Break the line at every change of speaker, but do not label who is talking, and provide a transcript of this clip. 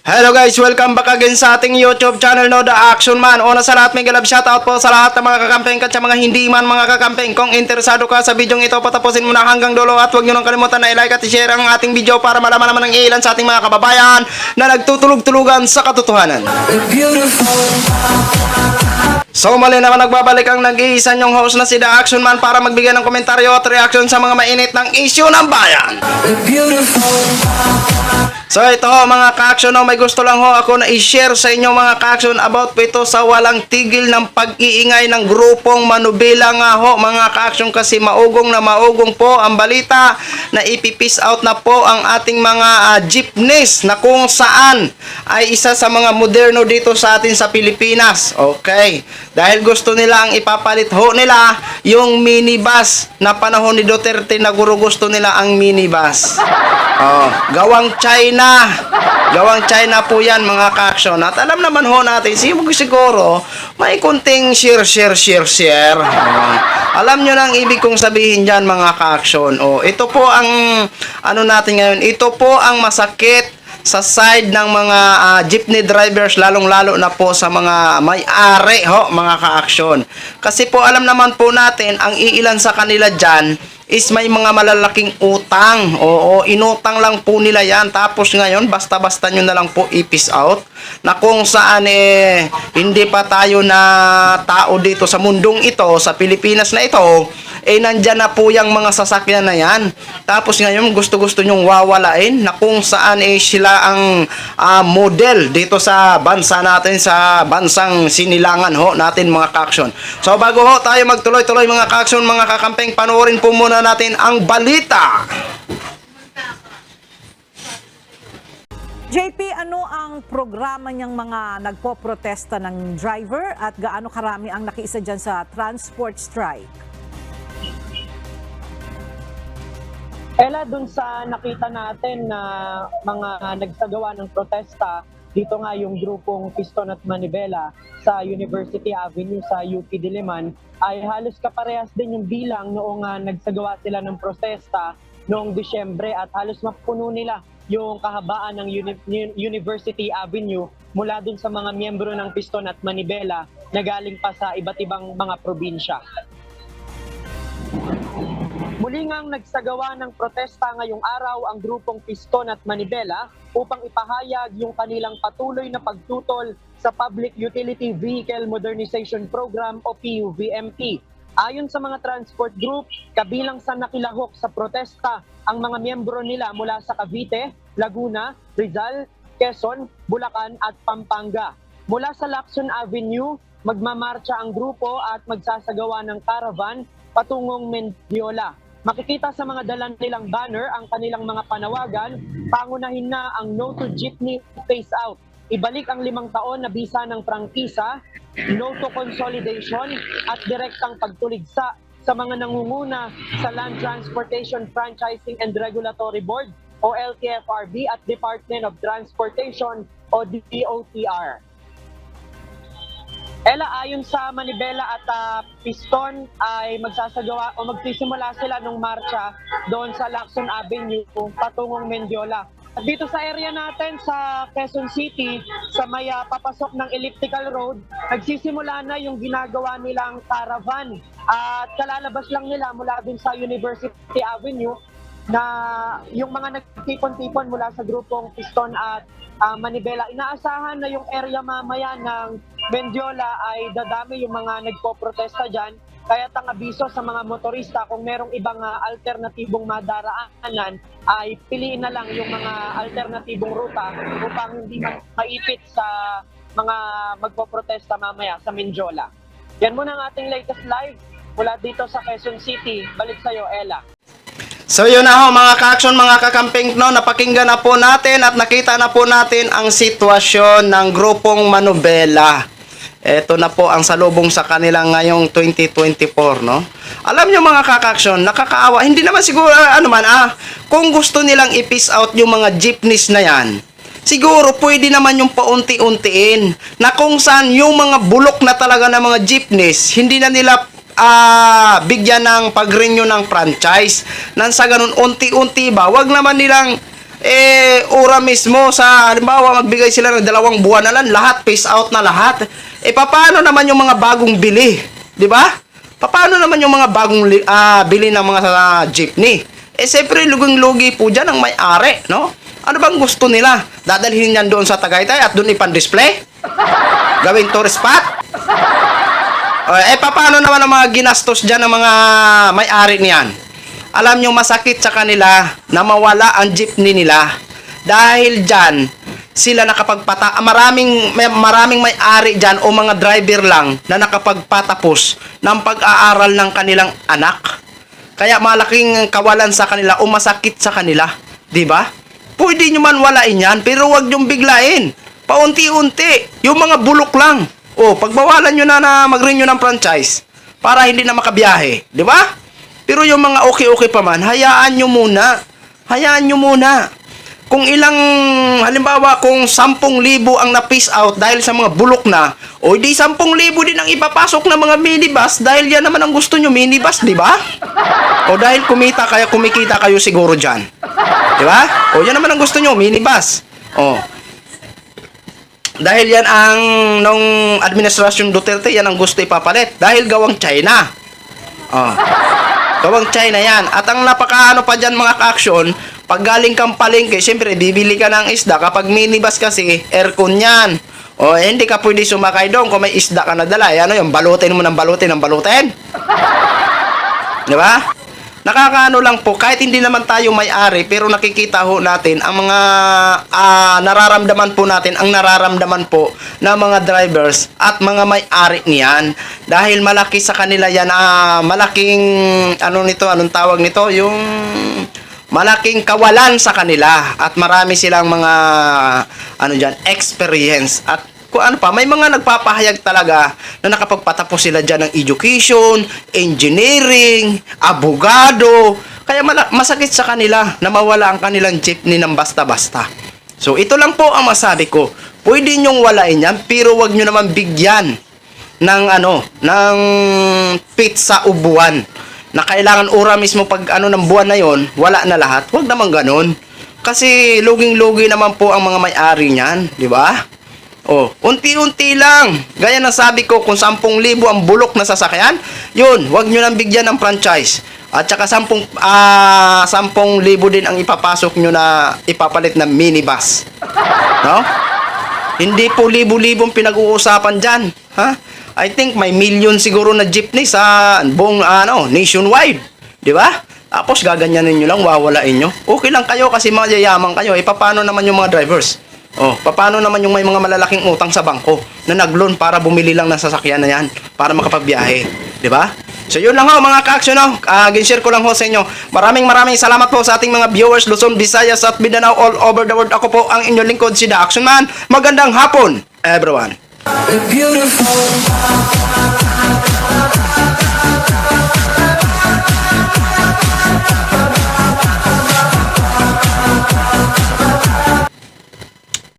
Hello guys, welcome back again sa ating YouTube channel, no, The Action Man. Una sa lahat, may galab shoutout po sa lahat ng mga kakampeng at sa mga hindi man mga kakampeng. Kung interesado ka sa video ito, patapusin mo na hanggang dulo at huwag nyo nang kalimutan na i-like at i-share ang ating video para malaman naman ng ilan sa ating mga kababayan na nagtutulog-tulugan sa katotohanan. So mali naman nagbabalik ang nag-iisa nyong host na si The Action Man para magbigay ng komentaryo at reaction sa mga mainit ng issue ng bayan. So ito ho mga ka-action, no, may gusto lang ho ako na i-share sa inyo mga ka-action about po ito sa walang tigil ng pag-iingay ng grupong Manubela nga ho mga ka-action, kasi maugong po ang balita na ipipis out na po ang ating mga jeepneys na kung saan ay isa sa mga moderno dito sa atin sa Pilipinas. Okay, dahil gusto nila ang ipapalit ho nila yung minibus na panahon ni Duterte na gusto nila ang minibus. Gawang China po yan mga ka-action. At alam naman ho natin, siguro may kunting share. Alam nyo na ang ibig kong sabihin dyan mga ka-action. Ito po ang ano natin ngayon, ito po ang masakit sa side ng mga jeepney drivers, lalong-lalo na po sa mga may-ari ho mga ka-action. Kasi po alam naman po natin, ang iilan sa kanila dyan is may mga malalaking utang. Oo, inutang lang po nila yan. Tapos ngayon, basta-basta nyo na lang po ipis out. Na kung saan hindi pa tayo na tao dito sa mundong ito, sa Pilipinas na ito, nandyan na po yung mga sasakyan na yan. Tapos ngayon, gusto-gusto nyong wawalain na kung saan sila ang model dito sa bansa natin, sa bansang sinilangan ho natin mga ka-action. So bago ho tayo magtuloy-tuloy mga ka-action, mga kakampeng, panoorin po muna natin ang balita.
JP, ano ang programa niyang mga nagpo-protesta ng driver at gaano karami ang nakiisa dyan sa transport strike?
Ella, dun sa nakita natin na mga nagsagawa ng protesta, dito nga yung grupong Piston at Manibela sa University Avenue sa UP Diliman, ay halos kaparehas din yung bilang noong nagsagawa sila ng protesta noong Disyembre, at halos mapuno nila yung kahabaan ng University Avenue mula dun sa mga miyembro ng Piston at Manibela na galing pa sa iba't ibang mga probinsya. Muli ngang nagsagawa ng protesta ngayong araw ang grupong Piston at Manibela upang ipahayag yung kanilang patuloy na pagtutol sa Public Utility Vehicle Modernization Program o PUVMP. Ayon sa mga transport group, kabilang sa nakilahok sa protesta ang mga miyembro nila mula sa Cavite, Laguna, Rizal, Quezon, Bulacan at Pampanga. Mula sa Lacson Avenue, magmamarcha ang grupo at magsasagawa ng caravan patungong Mendiola. Makikita sa mga dala nilang banner ang kanilang mga panawagan, pangunahin na ang No to Jeepney Phase Out. Ibalik ang 5 taon na bisa ng prangkisa, No to Consolidation at direktang pagtuligsa sa mga nangunguna sa Land Transportation Franchising and Regulatory Board o LTFRB at Department of Transportation o DOTR. Ella, ayon sa Manibela at Piston ay magsasagawa o magsisimula sila ng marcha doon sa Lacson Avenue patungong Mendiola. At dito sa area natin sa Quezon City, sa may papasok ng Elliptical Road, nagsisimula na yung ginagawa nilang caravan. At kalalabas lang nila mula dun sa University Avenue na yung mga nagtipon-tipon mula sa grupong Piston at Manibela. Inaasahan na yung area mamaya ng Mendiola ay dadami yung mga nagpo-protesta dyan. Kaya ang abiso sa mga motorista, kung merong ibang alternatibong madaraanan, ay piliin na lang yung mga alternatibong ruta upang hindi maipit sa mga magpo-protesta mamaya sa Mendiola. Yan muna ang ating latest live mula dito sa Quezon City. Balik sa'yo, Ella.
So yun na ho mga ka-action, mga kakamping, no, napakinggan na po natin at nakita na po natin ang sitwasyon ng grupong Manubela. Ito na po ang salubong sa kanila ngayong 2024, no. Alam nyo mga ka-action, nakakaawa. Hindi naman siguro kung gusto nilang ipis out yung mga jeepneys na yan, siguro pwede naman yung paunti-untiin na kung saan yung mga bulok na talaga ng mga jeepneys, hindi na nila bigyan ng pag-renew ng franchise. Nang sa ganun, unti-unti ba, wag naman nilang ura mismo sa halimbawa magbigay sila ng 2 buwan na lang, lahat phase out na lahat. Paano naman yung mga bagong bili, 'di ba? Paano naman yung mga bagong bili ng mga jeepney? Siyempre luging-lugi po diyan ang may-ari, no? Ano bang gusto nila? Dadalhin yan doon sa Tagaytay at doon ipan-display? Gawing tourist spot? Paano naman ang mga ginastos dyan ng mga may-ari niyan? Alam nyo, masakit sa kanila na mawala ang jeepney nila. Dahil dyan, sila maraming may-ari dyan o mga driver lang na nakapagpatapos ng pag-aaral ng kanilang anak. Kaya malaking kawalan sa kanila o masakit sa kanila. Diba? Pwede nyo man walain yan, pero huwag nyo biglain. Paunti-unti. Yung mga bulok lang. Pagbawalan nyo na mag-renew ng franchise para hindi na makabiyahe. Di ba? Pero yung mga okay pa man, hayaan nyo muna. Hayaan nyo muna. Kung halimbawa, kung 10,000 ang na-piece out dahil sa mga bulok na, di 10,000 din ang ipapasok ng mga minibus dahil yan naman ang gusto nyo, minibus, di ba? Dahil kumikita kayo siguro dyan. Di ba? Yan naman ang gusto nyo, minibus. Dahil yan nung administrasyon Duterte, yan ang gusto ipapalit. Dahil gawang China. Gawang China yan. At ang napakaano pa dyan mga ka-action, pag galing kang palengke, siyempre, bibili ka ng isda. Kapag minibus kasi, aircon yan. Hindi ka pwede sumakay doon kung may isda ka na dala. Ano yung balutin mo ng balutin. Di ba? Nakakaano lang po, kahit hindi naman tayo may-ari, pero nakikita ho natin ang mga nararamdaman po natin, ang nararamdaman po ng mga drivers at mga may-ari niyan. Dahil malaki sa kanila yan, malaking, anong tawag nito? Yung malaking kawalan sa kanila at marami silang mga, experience at may mga nagpapahayag talaga na nakapagpatapos sila dyan ng education, engineering, abogado. Kaya masakit sa kanila na mawala ang kanilang jeepney ng basta-basta. So, ito lang po ang masabi ko. Pwede nyong walain yan, pero wag nyo naman bigyan ng pizza o buwan. Na kailangan mismo pag ng buwan na yon, wala na lahat. Wag naman ganun. Kasi luging-lugi naman po ang mga may-ari niyan, di ba? Unti-unti lang. Gaya ng sabi ko, kung 10,000 ang bulok na sasakyan, yun, wag nyo lang bigyan ng franchise. At saka 10,000 din ang ipapasok nyo na ipapalit na minibus. No? Hindi po libo-libong pinag-uusapan dyan. Ha? I think may million siguro na jeepney sa buong nationwide. Di ba? Tapos gaganyanin nyo lang, wawalain nyo. Okay lang kayo kasi mayayaman kayo. Paano naman yung mga drivers? Paano naman yung may mga malalaking utang sa bangko na nag-loan para bumili lang ng sasakyan na yan para makapagbiyahe, di ba? So yun lang ho mga ka-action, gin-share ko lang ho sa inyo. Maraming salamat po sa ating mga viewers Luzon, Visayas at Mindanao all over the world. Ako po ang inyong lingkod, si The Action Man. Magandang hapon, everyone.
Beautiful.